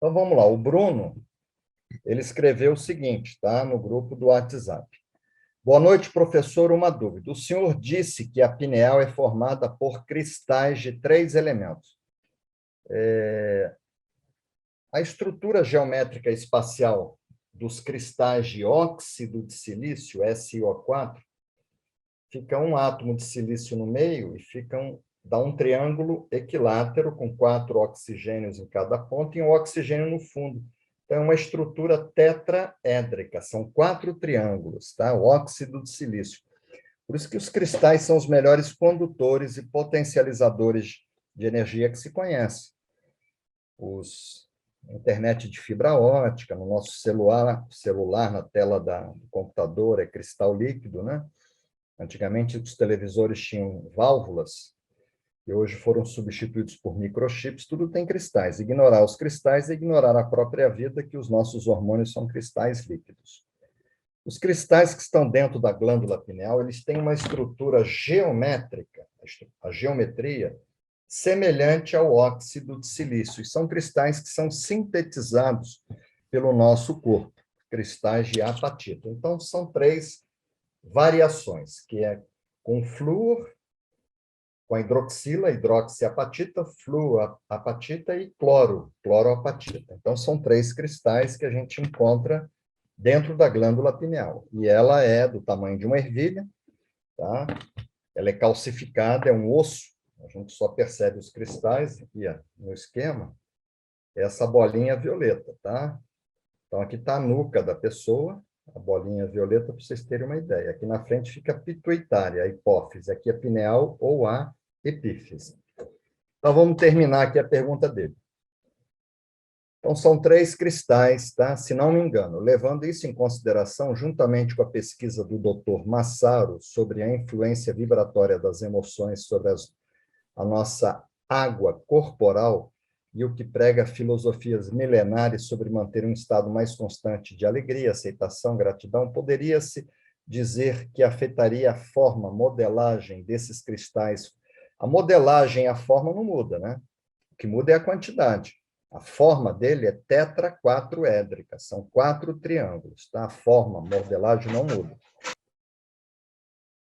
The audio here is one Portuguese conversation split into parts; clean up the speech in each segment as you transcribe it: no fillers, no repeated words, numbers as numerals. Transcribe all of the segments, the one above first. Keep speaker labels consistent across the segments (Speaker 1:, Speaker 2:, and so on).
Speaker 1: Então, vamos lá. O Bruno, ele escreveu o seguinte, tá? No grupo do WhatsApp. Boa noite, professor. Uma dúvida. O senhor disse que a pineal é formada por cristais de 3 elementos. A estrutura geométrica espacial dos cristais de óxido de silício, SiO4, fica um átomo de silício no meio e dá um triângulo equilátero com 4 oxigênios em cada ponta e um oxigênio no fundo. Então, é uma estrutura tetraédrica, são 4 triângulos, tá? O óxido de silício. Por isso que os cristais são os melhores condutores e potencializadores de energia que se conhece. Internet de fibra ótica, no nosso celular na tela do computador, é cristal líquido, né? Antigamente, os televisores tinham válvulas, e hoje foram substituídos por microchips, tudo tem cristais. Ignorar os cristais é ignorar a própria vida, que os nossos hormônios são cristais líquidos. Os cristais que estão dentro da glândula pineal, eles têm uma estrutura geométrica, a geometria, semelhante ao óxido de silício. E são cristais que são sintetizados pelo nosso corpo, cristais de apatita. Então, são 3 variações, que é com flúor, com a hidroxila, hidroxiapatita, fluoapatita e cloroapatita. Então, são 3 cristais que a gente encontra dentro da glândula pineal. E ela é do tamanho de uma ervilha, tá? Ela é calcificada, é um osso, a gente só percebe os cristais aqui, ó, no esquema, essa bolinha violeta, tá? Então, aqui está a nuca da pessoa, a bolinha violeta, para vocês terem uma ideia. Aqui na frente fica a pituitária, a hipófise. Aqui a pineal ou a epífise. Então, vamos terminar aqui a pergunta dele. Então, são 3 cristais, tá? Se não me engano. Levando isso em consideração, juntamente com a pesquisa do Dr. Massaro sobre a influência vibratória das emoções sobre a nossa água corporal, e o que prega filosofias milenares sobre manter um estado mais constante de alegria, aceitação, gratidão, poderia-se dizer que afetaria a forma, modelagem desses cristais. A modelagem, a forma não muda, né? O que muda é a quantidade. A forma dele é tetra-quatroédrica, são 4 triângulos, tá? A forma, a modelagem não muda.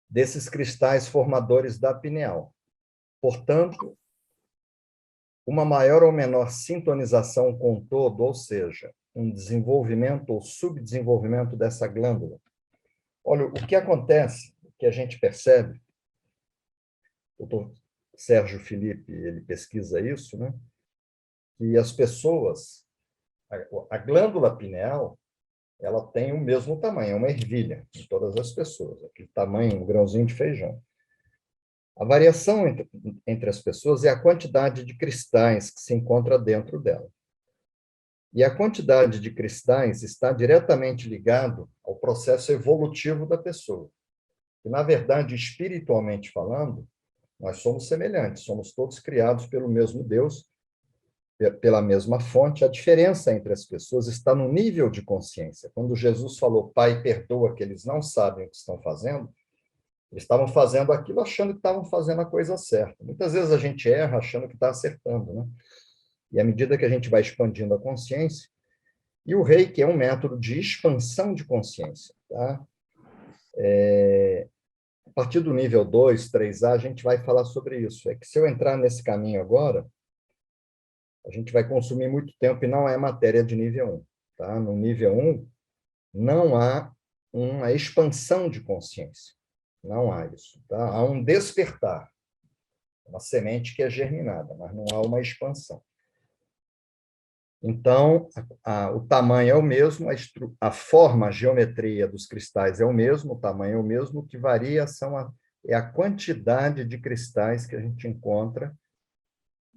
Speaker 1: Desses cristais formadores da pineal. Portanto, uma maior ou menor sintonização com o todo, ou seja, um desenvolvimento ou subdesenvolvimento dessa glândula. Olha, o que acontece, o que a gente percebe, o doutor Sérgio Felipe, ele pesquisa isso, né? Que as pessoas, a glândula pineal, ela tem o mesmo tamanho, é uma ervilha em todas as pessoas, aquele tamanho, um grãozinho de feijão. A variação entre as pessoas é a quantidade de cristais que se encontra dentro dela. E a quantidade de cristais está diretamente ligado ao processo evolutivo da pessoa. E, na verdade, espiritualmente falando, nós somos semelhantes, somos todos criados pelo mesmo Deus, pela mesma fonte. A diferença entre as pessoas está no nível de consciência. Quando Jesus falou, Pai, perdoa que eles não sabem o que estão fazendo, eles estavam fazendo aquilo achando que estavam fazendo a coisa certa. Muitas vezes a gente erra achando que está acertando, né? E à medida que a gente vai expandindo a consciência, e o Reiki é um método de expansão de consciência, tá? A partir do nível 2, 3A, a gente vai falar sobre isso. É que se eu entrar nesse caminho agora, a gente vai consumir muito tempo e não é matéria de nível 1, tá? No nível 1, não há uma expansão de consciência. Não há isso, tá? Há um despertar, uma semente que é germinada, mas não há uma expansão. Então, o tamanho é o mesmo, a forma, a geometria dos cristais é o mesmo, o tamanho é o mesmo, o que varia é a quantidade de cristais que a gente encontra,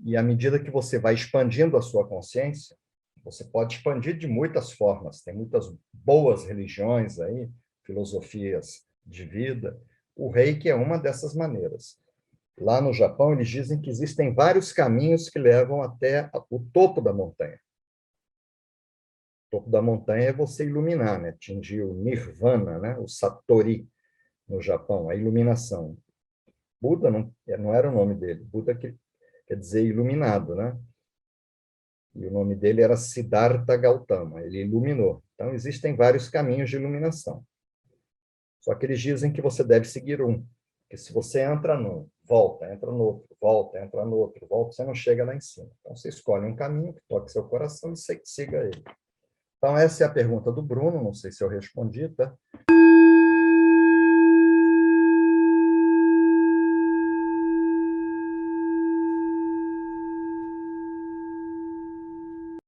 Speaker 1: e à medida que você vai expandindo a sua consciência, você pode expandir de muitas formas, tem muitas boas religiões aí, filosofias de vida. O Reiki é uma dessas maneiras. Lá no Japão, eles dizem que existem vários caminhos que levam até o topo da montanha. O topo da montanha é você iluminar, né? Atingir o nirvana, né? O satori, no Japão, a iluminação. Buda não era o nome dele. Buda quer dizer iluminado, né? E o nome dele era Siddhartha Gautama, ele iluminou. Então, existem vários caminhos de iluminação. Só que eles dizem que você deve seguir um, que se você entra num, volta, entra no outro, volta, entra no outro, volta, você não chega lá em cima. Então, você escolhe um caminho que toque seu coração e siga ele. Então, essa é a pergunta do Bruno, não sei se eu respondi, tá?